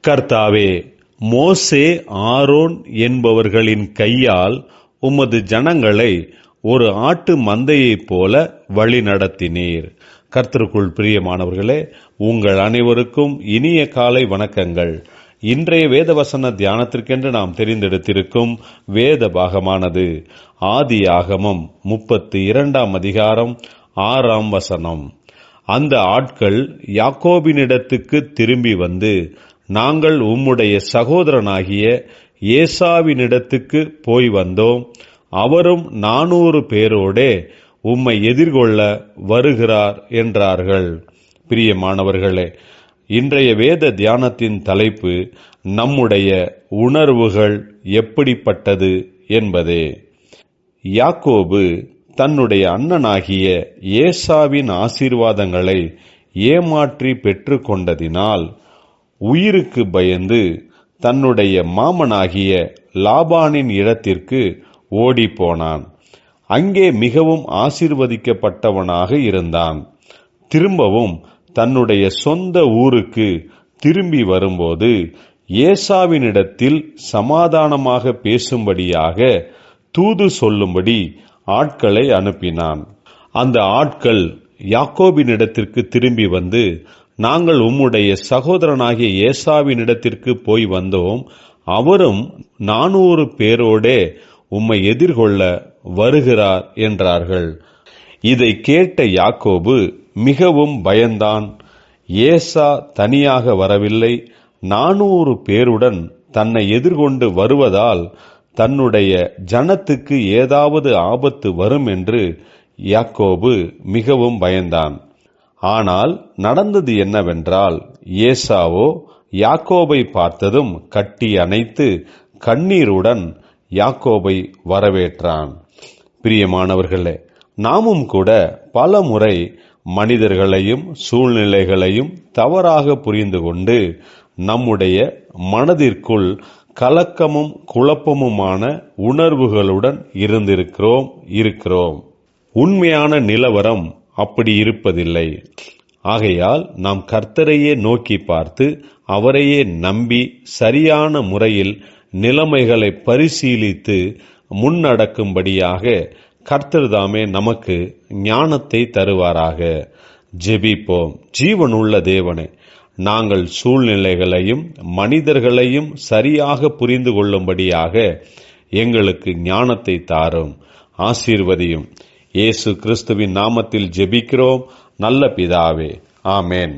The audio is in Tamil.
கர்த்தாவே, மோசே, ஆரோன் என்பவர்களின் கையால் உமது ஜனங்களை ஒரு ஆட்டு மந்தையைப் போல வழி நடத்தினீர். கர்த்தருக்குள் பிரியமானவர்களே, உங்கள் அனைவருக்கும் இனிய காலை வணக்கங்கள். இன்றைய வேதவசன தியானத்திற்கென்று நாம் தெரிந்தெடுத்திருக்கும் வேத பாகமானது ஆதியாகமம் 32 அதிகாரம் 6 வசனம். அந்த ஆட்கள் யாக்கோபினிடத்துக்கு திரும்பி வந்து, நாங்கள் உம்முடைய சகோதரனாகிய ஏசாவினிடத்துக்கு போய் வந்தோம், அவரும் 400 பேரோடே உம்மை எதிர்கொள்ள வருகிறார் என்றார்கள். பிரியமானவர்களே, இன்றைய வேத தியானத்தின் தலைப்பு நம்முடைய உணர்வுகள் எப்படிப்பட்டது என்பதே. யாக்கோபு தன்னுடைய அண்ணனாகிய ஏசாவின் ஆசீர்வாதங்களை ஏமாற்றி பெற்றுக்கொண்டதினால் உயிருக்கு பயந்து தன்னுடைய மாமனாகிய லாபானின் இடத்திற்கு ஓடிப்போனான். அங்கே மிகவும் ஆசீர்வதிக்கப்பட்டவனாக இருந்தான். திரும்பவும் தன்னுடைய சொந்த ஊருக்கு திரும்பி வரும்போது ஏசாவினிடத்தில் சமாதானமாக பேசும்படியாக தூது சொல்லும்படி ஆட்களை அனுப்பினான். அந்த ஆட்கள் யாக்கோபினிடத்திற்கு திரும்பி வந்து, நாங்கள் உம்முடைய சகோதரனாகிய ஏசாவினிடத்திற்கு போய் வந்தோம், அவரும் 400 பேரோடே உம்மை எதிர்கொள்ள வருகிறார் என்றார்கள். இதை கேட்ட யாக்கோபு மிகவும் பயந்தான். ஏசா தனியாக வரவில்லை, 400 பேருடன் தன்னை எதிர்கொண்டு வருவதால் தன்னுடைய ஜனத்துக்கு ஏதாவது ஆபத்து வரும் என்று யாக்கோபு மிகவும் பயந்தான். ஆனால் நடந்தது என்னவென்றால், ஏசாவோ யாக்கோபை பார்த்ததும் கட்டி அணைத்து கண்ணீருடன் யாக்கோபை வரவேற்றான். பிரியமானவர்களே, நாமும் கூட பல முறை மனிதர்களையும் சூழ்நிலைகளையும் தவறாக புரிந்து கொண்டு நம்முடைய மனதிற்குள் கலக்கமும் குழப்பமுமான உணர்வுகளுடன் இருக்கிறோம். உண்மையான நிலவரம் அப்படி இருப்பதில்லை. ஆகையால் நாம் கர்த்தரையே நோக்கி பார்த்து அவரையே நம்பி சரியான முறையில் நிலைமைகளை பரிசீலித்து முன்னடக்கும்படியாக கர்த்தர்தாமே நமக்கு ஞானத்தை தருவாராக. ஜெபிப்போம். ஜீவனுள்ள தேவனே, நாங்கள் சூழ்நிலைகளையும் மனிதர்களையும் சரியாக புரிந்து கொள்ளும்படியாக எங்களுக்கு ஞானத்தை தாரும், ஆசீர்வதியும். இயேசு கிறிஸ்துவின் நாமத்தில் ஜெபிக்கிறோம் நல்ல பிதாவே, ஆமென்.